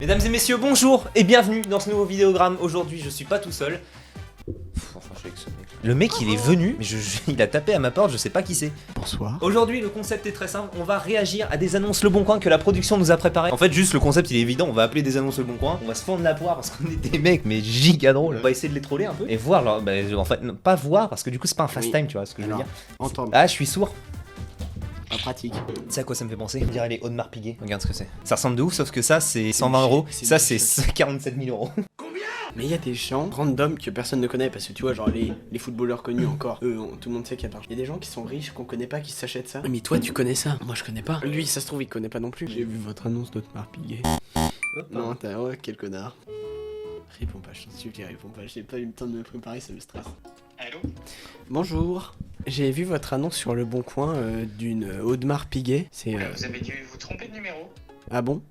Mesdames et messieurs, bonjour et bienvenue dans ce nouveau vidéogramme. Aujourd'hui, je suis pas tout seul. Enfin, je suis avec ce mec. Le mec, il est venu, mais il a tapé à ma porte, je sais pas qui c'est. Bonsoir. Aujourd'hui, le concept est très simple. On va réagir à des annonces Le Bon Coin que la production nous a préparées. En fait, juste le concept, il est évident. On va appeler des annonces Le Bon Coin. On va se fendre la poire parce qu'on est des mecs, mais giga drôles. On va essayer de les troller un peu et voir leur. Bah, en fait, non, pas voir parce que du coup, c'est pas un fast time, tu vois ce que je veux dire. Entendre. Ah, je suis sourd. En pratique. Tu sais à quoi ça me fait penser? On dirait les Audemars Piguet. Regarde ce que c'est. Ça ressemble de ouf, sauf que ça c'est 120 euros. Ça c'est 47 000 euros. Mais il y a des gens random que personne ne connaît parce que tu vois, genre les footballeurs connus encore, eux, tout le monde sait qu'il y a de l'argent. Il y a des gens qui sont riches qu'on connaît pas qui s'achètent ça. Mais toi, tu connais ça. Moi, je connais pas. Lui, ça se trouve, il connaît pas non plus. J'ai vu votre annonce d'Audemars Piguet. Non, t'as. Ouais, quel connard. Réponds pas, je t'en supplie, réponds pas. J'ai pas eu le temps de me préparer, ça me stresse. Allô? Bonjour. J'ai vu votre annonce sur Le Bon Coin d'une Audemars Piguet. C'est. Vous avez dû vous tromper de numéro? Ah bon?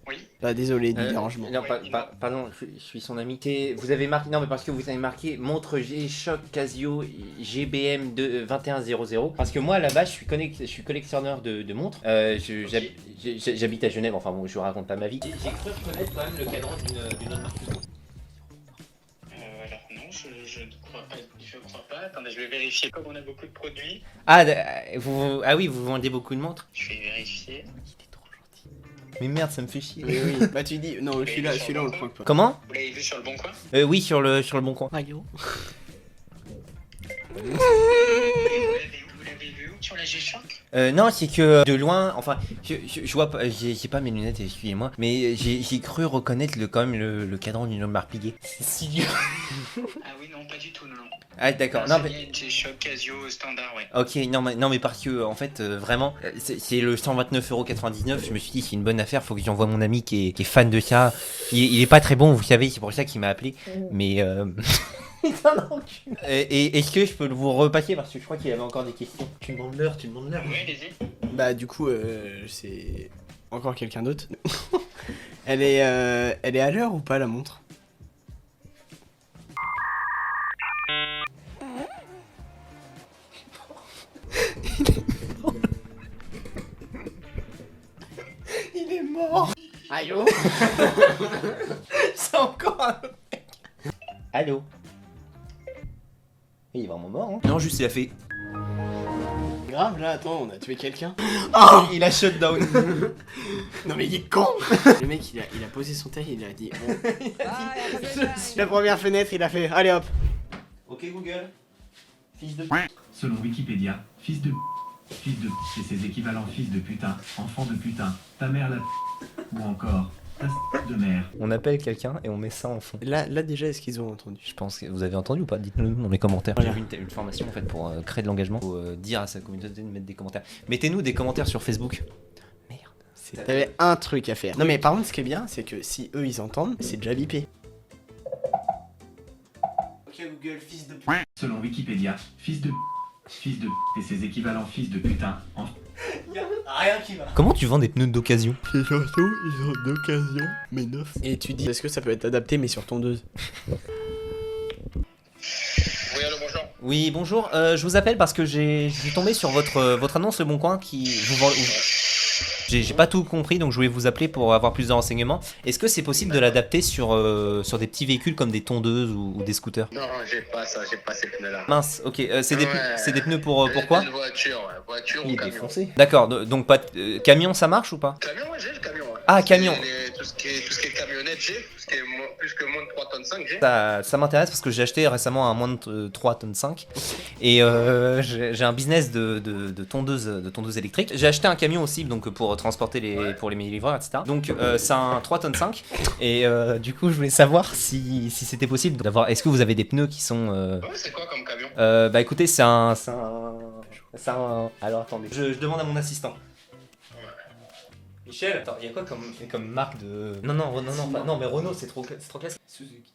Oui. Bah, désolé du dérangement. Non, pardon, je suis son ami. Vous avez marqué, non mais parce que vous avez marqué montre G-Shock Casio GBM 2100. Parce que moi là-bas je suis collectionneur de montres. J'habite à Genève, enfin bon je vous raconte pas ma vie. J'ai cru reconnaître quand même le cadran d'une autre marque. Alors non, je ne crois pas. Je crois pas. Attendez, je vais vérifier. Comme on a beaucoup de produits, Ah, oui, vous vendez beaucoup de montres? je vais vérifier. Mais merde, ça me fait chier. Oui, oui. Bah, tu dis. Non, je suis là, on le prend pas. Comment? Vous l'avez vu sur le Bon Coin? Oui, sur le Bon Coin. Mario. Vous l'avez vu où? Sur la G-Shock? Non, c'est que de loin, enfin, je vois pas, j'ai pas mes lunettes, excusez-moi, mais j'ai cru reconnaître quand même le cadran d'une Audemars Piguet. C'est si dur. Ah oui, non, pas du tout, non. Ah d'accord, Non, non c'est mais... bien une G-Shock Casio standard, ouais. Ok, non mais parce que en fait vraiment c'est le 129,99€. Je me suis dit c'est une bonne affaire, faut que j'envoie mon ami qui est fan de ça. Il est pas très bon, vous savez, c'est pour ça qu'il m'a appelé. Mais putain d'enculé. Et est-ce que je peux vous repasser parce que je crois qu'il y avait encore des questions. Tu me demandes l'heure. Oui, allez-y. Bah du coup c'est encore quelqu'un d'autre. Elle est à l'heure ou pas la montre? Il est mort. Allô? C'est encore un autre mec. Allô. Il est vraiment mort hein. Non juste il a fait. Grave là, attends, on a tué quelqu'un. Oh il a shut down. Non mais il est con. Le mec il a posé son taille, il a dit bon. La première fenêtre il a fait allez hop. Ok Google. Fils de... Selon Wikipédia, fils de et ses équivalents fils de putain, enfant de putain, ta mère la ou encore ta de mère. On appelle quelqu'un et on met ça en fond. Là déjà est-ce qu'ils ont entendu? Je pense que vous avez entendu ou pas? Dites-nous dans les commentaires. Voilà. J'ai vu une formation en fait pour créer de l'engagement. Faut dire à sa communauté de mettre des commentaires. Mettez-nous des commentaires sur Facebook. Merde. T'avais un truc à faire. Non mais par contre ce qui est bien c'est que si eux ils entendent, c'est déjà bipé. Ok Google fils de Selon Wikipédia, fils de et ses équivalents fils de putain, rien qui va. Comment tu vends des pneus d'occasion? C'est surtout ils ont d'occasion mais neuf. Et tu dis est-ce que ça peut être adapté mais sur tondeuse? Oui, allô, bonjour. Oui, bonjour. Je vous appelle parce que j'ai tombé sur votre annonce Le Bon Coin qui vous vend. J'ai pas tout compris donc je voulais vous appeler pour avoir plus de renseignements. Est-ce que c'est possible de l'adapter sur des petits véhicules comme des tondeuses ou des scooters? Non, j'ai pas ça, j'ai pas ces pneus-là. Mince, ok. C'est des pneus pour quoi? Une voiture, ouais. Voiture ou camion. Défoncé. D'accord, donc pas camion ça marche ou pas? Camion, ouais, j'ai le camion. Ouais. Ah, camion. Tout ce qui est camionnette, j'ai. Tout ce qui est plus que moins de 3 tonnes 5, j'ai. Ça m'intéresse parce que j'ai acheté récemment un moins de 3 tonnes 5 et j'ai un business de tondeuse électrique. J'ai acheté un camion aussi donc pour transporter pour les livreurs etc. Donc c'est un 3 tonnes 5 et du coup je voulais savoir si c'était possible d'avoir. Est-ce que vous avez des pneus qui sont Ouais, c'est quoi comme camion? Bah écoutez c'est un alors attendez je demande à mon assistant. Michel, attends, il y a quoi comme marque de... Non, mais Renault, c'est trop classe. Suzuki.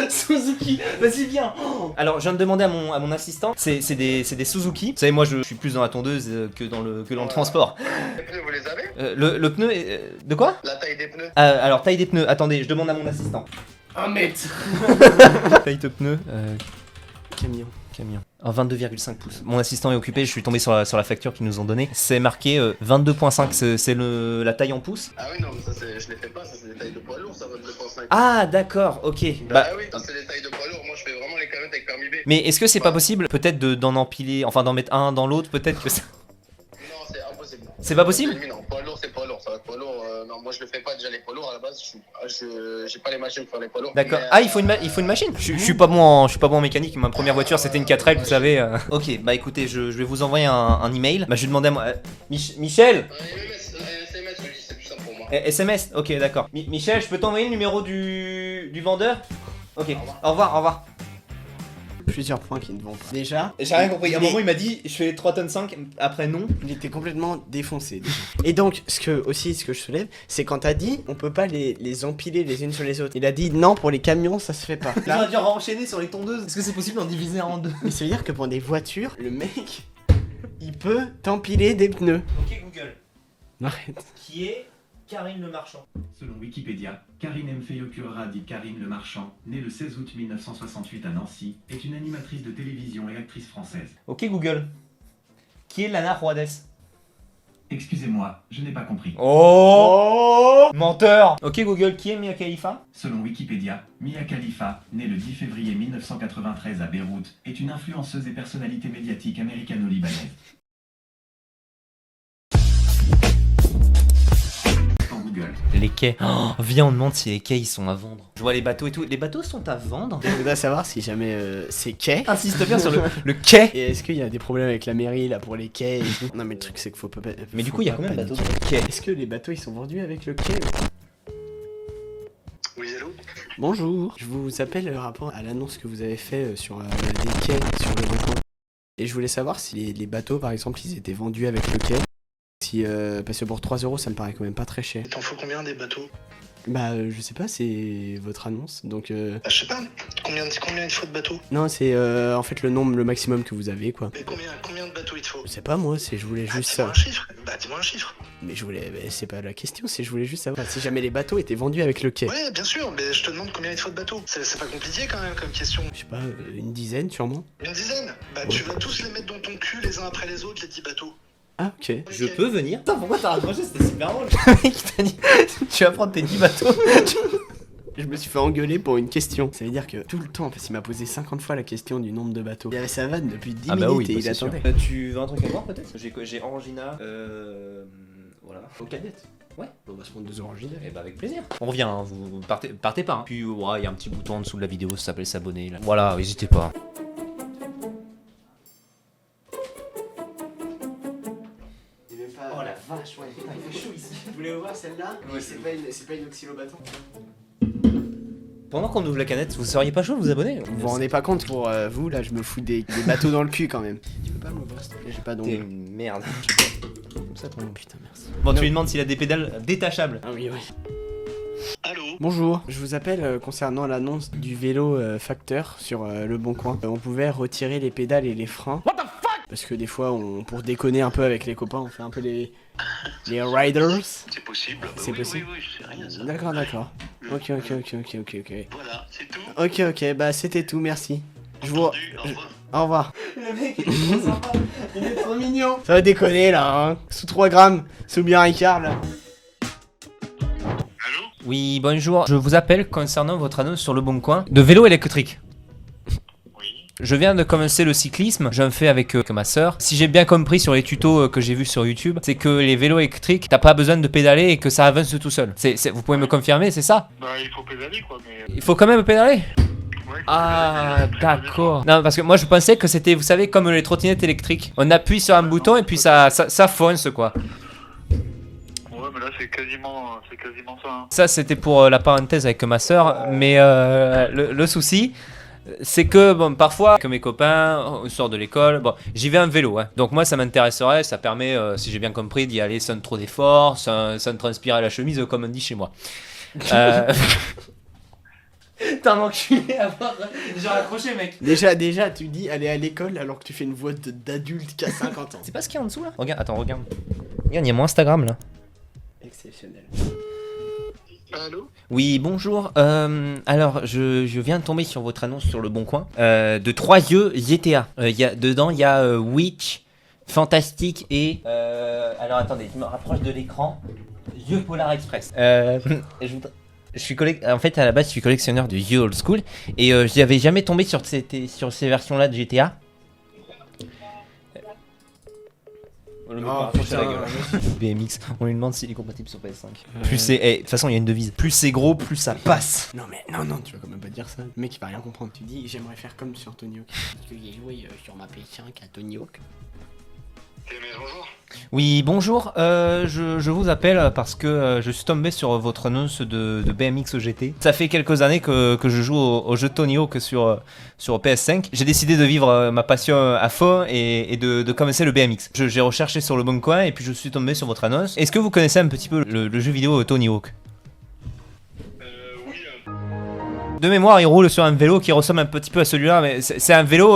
Suzuki, vas-y viens. Alors, je viens de demander à mon assistant, c'est des Suzuki. Vous savez, moi, je suis plus dans la tondeuse que dans le transport. Les pneus, vous les avez? Le pneu, de quoi? La taille des pneus? Alors, taille des pneus, attendez, je demande à mon assistant. 1 mètre. Taille de pneus, Camion. camion. Oh, 22,5 pouces. Mon assistant est occupé, je suis tombé sur la facture qu'ils nous ont donnée. C'est marqué 22,5, c'est la taille en pouces. Ah oui, non, mais ça, je les fais pas, ça, c'est des tailles de poids lourd, ça, 22,5. Ah d'accord, ok. Bah oui, ça, c'est des tailles de poids lourd, moi, je fais vraiment les camionnettes avec permis B. Mais est-ce que c'est pas possible peut-être d'en empiler, enfin d'en mettre un dans l'autre, peut-être que ça... Non, c'est impossible. C'est pas possible? Non, poids lourd, c'est poids lourd, ça va être poids lourd. Non, moi, je le fais pas déjà les poids lourds à la base, j'ai pas les machines pour faire les poids lourds. D'accord. Mais, Ah, il faut une machine. Je suis pas bon en mécanique. Ma première voiture c'était une 4L, vous savez. Ok, bah écoutez, je vais vous envoyer un email. Bah je vais demander à moi. Michel. SMS, je dis, c'est plus simple pour moi. SMS. Ok, d'accord. Michel, je peux t'envoyer le numéro du vendeur? Ok. Au revoir. Plusieurs points qui ne vont pas. Déjà, J'ai rien compris. À un moment il m'a dit je fais 3 tonnes 5. Après non. il était complètement défoncé. Déjà. Et donc, ce que je soulève, c'est quand t'as dit on peut pas les empiler les unes sur les autres. Il a dit non, pour les camions, ça se fait pas. J'aurais dû enchaîner sur les tondeuses. Est-ce que c'est possible d'en diviser en deux? Mais ça veut dire que pour des voitures, le mec, il peut t'empiler des pneus. Ok Google. Arrête. Qui est Karine Le Marchand? Selon Wikipédia, Karine Mfeyokura dit Karine Le Marchand, née le 16 août 1968 à Nancy, est une animatrice de télévision et actrice française. Ok Google. Qui est Lana Juarez? Excusez-moi, je n'ai pas compris. Oh, menteur. Ok Google, qui est Mia Khalifa? Selon Wikipédia, Mia Khalifa, née le 10 février 1993 à Beyrouth, est une influenceuse et personnalité médiatique américano-libanaise. Sans Google. Les quais. Oh, viens, on demande si les quais ils sont à vendre. Je vois les bateaux et tout. Les bateaux sont à vendre? Je voudrais savoir si jamais c'est quai. Insiste bien sur le quai. Et est-ce qu'il y a des problèmes avec la mairie là pour les quais et tout? Non mais le truc c'est qu'il faut pas. Mais du faut coup, il y a pas combien de bateaux paniquer. dans le quai? Est-ce que les bateaux ils sont vendus avec le quai? Oui, allô? Bonjour, je vous appelle rapport à l'annonce que vous avez fait sur des quais sur le Bon Coin. Et je voulais savoir si les bateaux par exemple ils étaient vendus avec le quai. Si, parce que pour 3 € ça me paraît quand même pas très cher. T'en faut combien des bateaux? Bah je sais pas, c'est votre annonce donc Bah, je sais pas, combien il te faut de bateaux? Non c'est en fait le nombre, le maximum que vous avez quoi. Mais combien de bateaux il te faut? Je sais pas moi, je voulais juste dis-moi ça. un chiffre. Bah, dis-moi un chiffre. Mais c'est pas la question, je voulais juste savoir si jamais les bateaux étaient vendus avec le quai. Ouais, bien sûr, mais je te demande combien il te faut de bateaux. C'est pas compliqué quand même comme question. Je sais pas, une dizaine sûrement. Une dizaine? Bah, tu vas tous les mettre dans ton cul les uns après les autres, les 10 bateaux. Ah ok. Je peux venir? Putain, pourquoi t'as raccroché? C'était super drôle. Le mec il t'a dit tu vas prendre tes 10 bateaux. Je me suis fait engueuler pour une question. Ça veut dire que tout le temps, parce qu'il m'a posé 50 fois la question du nombre de bateaux. Il avait sa vanne depuis 10 minutes et il attendait. Tu veux un truc à boire peut-être? J'ai Orangina. Voilà. Aux cadettes. Ouais. On va se prendre 2 orangines. Et bah avec plaisir. On revient, hein, vous partez pas. Hein. Puis ouais, il y a un petit bouton en dessous de la vidéo, ça s'appelle s'abonner là. Voilà, n'hésitez pas. Oh la vache, ouais, putain, il fait chaud ici. Vous voulez voir celle-là? Ouais, c'est pas une oxylobaton. Pendant qu'on ouvre la canette, vous seriez pas chaud de vous abonner? Vous vous rendez pas compte pour vous, là, je me fous des bateaux dans le cul quand même. Tu peux pas m'ouvrir s'il te plaît, j'ai pas T'es d'ongles. une merde. Comme ça, ton putain, merci. Bon, tu lui demandes s'il a des pédales détachables. Ah oui, oui. Allô? Bonjour, je vous appelle concernant l'annonce du vélo facteur sur Le Bon Coin. On pouvait retirer les pédales et les freins. What the fuck? Parce que des fois, pour déconner un peu avec les copains, on fait un peu les riders. C'est possible. Bah, C'est oui, possible. Oui, je sais rien ça. D'accord. Ok. Voilà, c'est tout. Ok, bah c'était tout, merci. Je vous... Entendu, au revoir. Au revoir. Le mec, il est trop sympa. Il est trop mignon. Ça va déconner là, hein. Sous 3 grammes, sous bien Ricard là. Allô? Oui, bonjour. Je vous appelle concernant votre annonce sur Le Bon Coin de vélo électrique. Oui. Je viens de commencer le cyclisme, j'en fais avec ma sœur. Si j'ai bien compris sur les tutos que j'ai vus sur YouTube, c'est que les vélos électriques, t'as pas besoin de pédaler et que ça avance tout seul. Vous pouvez me confirmer, c'est ça? Bah, il faut pédaler quoi, mais. Il faut quand même pédaler? Ouais, Ah, d'accord. Non, parce que moi je pensais que c'était, vous savez, comme les trottinettes électriques. On appuie sur un bouton et puis ça fonce quoi. Ouais, mais là c'est quasiment ça. Hein. Ça c'était pour la parenthèse avec ma sœur, mais le souci c'est que bon, parfois que mes copains, on sort de l'école, bon, j'y vais en vélo, hein. Donc moi ça m'intéresserait, ça permet, si j'ai bien compris, d'y aller sans trop d'efforts, sans transpirer la chemise comme on dit chez moi. T'es un enculé à voir, j'ai raccroché mec. Déjà, tu dis aller à l'école alors que tu fais une voix d'adulte qui a 50 ans. C'est pas ce qu'il y a en dessous là? Regarde, attends, regarde. Regarde, il y a mon Instagram là. Exceptionnel. Allô? Oui, bonjour. Alors, je viens de tomber sur votre annonce sur le Bon Coin de 3 jeux GTA. Dedans, il y a Witch, Fantastic et... alors, attendez, je me rapproche de l'écran. Jeux Polar Express. Je suis en fait, à la base, je suis collectionneur de jeux old school et je n'avais jamais tombé sur ces versions-là de GTA. BMX, on lui demande s'il est compatible sur PS5. Plus c'est, de toute façon il y a une devise. Plus c'est gros, plus ça passe. Non mais non, tu vas quand même pas dire ça. Le mec il va rien comprendre. Tu dis j'aimerais faire comme sur Tony Hawk. Parce que j'ai joué sur ma PS5 à Tony Hawk. Bonjour. Oui, bonjour. Je vous appelle parce que je suis tombé sur votre annonce de BMX GT. Ça fait quelques années que je joue au jeu Tony Hawk sur PS5. J'ai décidé de vivre ma passion à fond et de commencer le BMX. J'ai recherché sur le Bon Coin et puis je suis tombé sur votre annonce. Est-ce que vous connaissez un petit peu le jeu vidéo Tony Hawk? De mémoire, il roule sur un vélo qui ressemble un petit peu à celui-là, mais c'est un vélo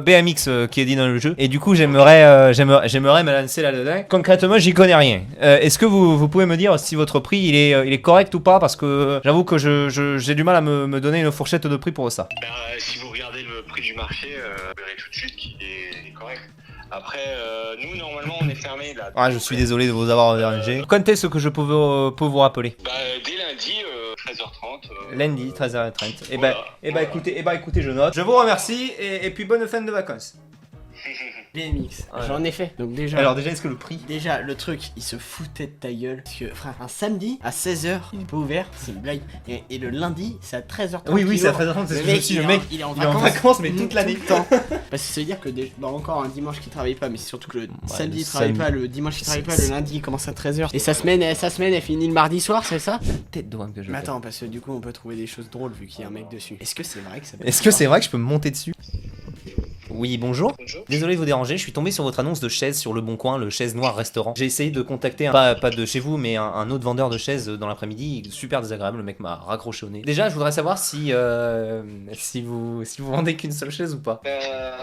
BMX qui est dit dans le jeu. Et du coup, j'aimerais me lancer là-dedans. Concrètement, j'y connais rien. Est-ce que vous pouvez me dire si votre prix il est correct ou pas? Parce que j'avoue que j'ai du mal à me donner une fourchette de prix pour ça. Si vous regardez le prix du marché, vous verrez tout de suite qu'il est correct. Après, nous, normalement, on est fermé là. Ah, je suis désolé de vous avoir dérangé. Quand est-ce que je peux vous rappeler? Dès lundi, 13h30. Lundi, 13h30. Voilà. Écoutez, je note. Je vous remercie et puis bonne fin de vacances. BMX, Ouais. j'en ai fait. Donc déjà. Alors déjà, est-ce que le prix? Déjà, le truc, il se foutait de ta gueule. Parce que, frère, un samedi à 16h, il est pas ouvert, c'est une blague. Et le lundi, c'est à 13h30. Oui, c'est à 13h30, c'est ce que je suis. Le mec, il est en il est en vacances. vacances, mais toute l'année. Tout le temps. Parce que ça veut dire que encore un dimanche qui travaille pas, mais c'est surtout que le samedi il travaille pas, le dimanche il travaille pas, le lundi il commence à 13h. Et sa semaine elle finit le mardi soir, c'est ça? Tête de wam que je Mais fais. attends, parce que du coup on peut trouver des choses drôles vu qu'il y a un mec dessus. Est-ce que c'est vrai que ça peut Est-ce que c'est vrai que je peux me monter dessus? Oui, bonjour. Bonjour. Désolé de vous déranger, je suis tombé sur votre annonce de chaise sur le Bon Coin, le chaise noir restaurant. J'ai essayé de contacter, pas de chez vous, mais un autre vendeur de chaises dans l'après-midi. Super désagréable, le mec m'a raccroché au nez. Déjà, je voudrais savoir si vous vendez qu'une seule chaise ou pas.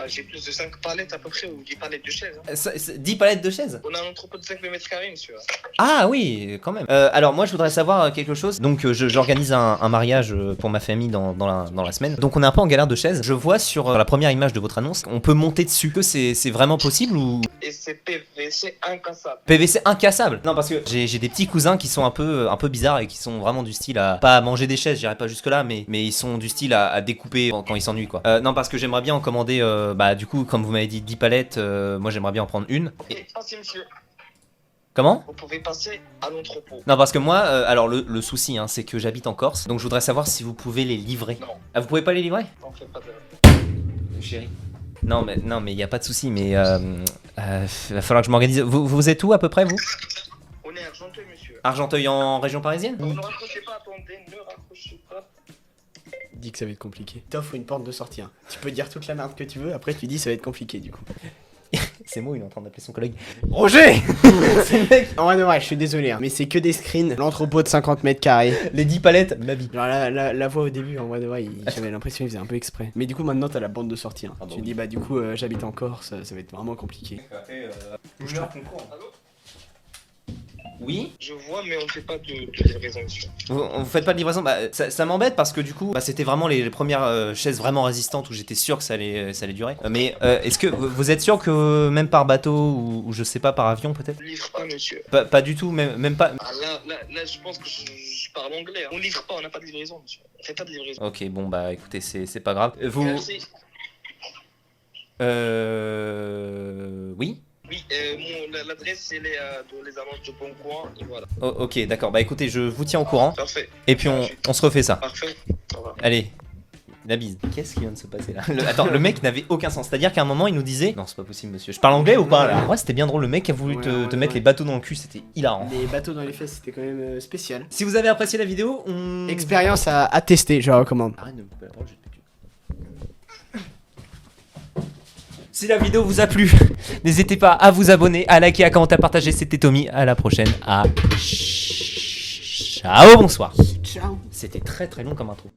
J'ai plus de 5 palettes à peu près, ou 10 palettes de chaises. 10 palettes de chaises? On a un entrepôt de 5 mètres carrés, monsieur. Ah oui, quand même. Alors moi je voudrais savoir quelque chose. Donc j'organise un mariage pour ma famille dans la semaine. Donc on est un peu en galère de chaises. Je vois sur la première image de votre annonce, on peut monter dessus. Que c'est vraiment possible ou... Et c'est PVC incassable. PVC incassable? Non, parce que j'ai des petits cousins qui sont un peu bizarres et qui sont vraiment du style à pas à manger des chaises, j'irai pas jusque là, mais ils sont du style à découper quand ils s'ennuient quoi. Non, parce que j'aimerais bien en commander, du coup comme vous m'avez dit 10 palettes, moi j'aimerais bien en prendre une. Et passez, monsieur. Comment? Vous pouvez passer à l'entrepôt. Non, parce que moi, alors le souci c'est que j'habite en Corse, donc je voudrais savoir si vous pouvez les livrer. Non. Ah, vous pouvez pas les livrer? On fait pas de... Chérie. Non mais y a pas de souci, mais va falloir que je m'organise. Vous êtes où à peu près vous? On est Argenteuil, monsieur. Argenteuil en région parisienne? Ne raccrochez pas, attendez, ne raccrochez pas. Dis que ça va être compliqué. T'offres une porte de sortie. Hein. Tu peux dire toute la merde que tu veux, après tu dis ça va être compliqué du coup. C'est moi, il est en train d'appeler son collègue. Roger. C'est le mec. En vrai de vrai, je suis désolé, hein, mais c'est que des screens. L'entrepôt de 50 mètres carrés. Les 10 palettes, ma vie. Genre la voix au début, en vrai de vrai, j'avais l'impression qu'il faisait un peu exprès. Mais du coup maintenant t'as la bande de sortie. Hein. Ah bah Tu oui. dis bah du coup j'habite en Corse, ça va être vraiment compliqué. Allô? Oui. Je vois, mais on fait pas de livraison, monsieur. Vous faites pas de livraison? Ça m'embête parce que du coup, c'était vraiment les premières chaises vraiment résistantes où j'étais sûr que ça allait durer. Mais est-ce que vous êtes sûr que même par bateau ou je sais pas par avion peut-être? On livre pas, monsieur. Pas du tout, même pas. Ah, là, je pense que je parle anglais. Hein. On livre pas, on n'a pas de livraison, monsieur. On fait pas de livraison. Ok, bon écoutez, c'est pas grave. Vous. Merci. Oui. Oui, l'adresse, elle est dans les annonces de Bon Coin, et voilà. Ok, d'accord. Écoutez, je vous tiens au courant. Parfait. Et puis on se refait ça. Parfait. Au revoir. Allez. La bise. Qu'est-ce qui vient de se passer là? Attends, le mec n'avait aucun sens. C'est-à-dire qu'à un moment, il nous disait: non, c'est pas possible, monsieur. Je parle anglais ou pas là? Ouais, c'était bien drôle. Le mec a voulu te mettre les bateaux dans le cul. C'était hilarant. Les bateaux dans les fesses, c'était quand même spécial. Si vous avez apprécié la vidéo, on. Expérience à tester, je la recommande. Arrête de me couper la parole, je vais te péter. Si la vidéo vous a plu, n'hésitez pas à vous abonner, à liker, à commenter, à partager. C'était Tommy. À la prochaine. Ciao, bonsoir. Ciao. C'était très très long comme intro.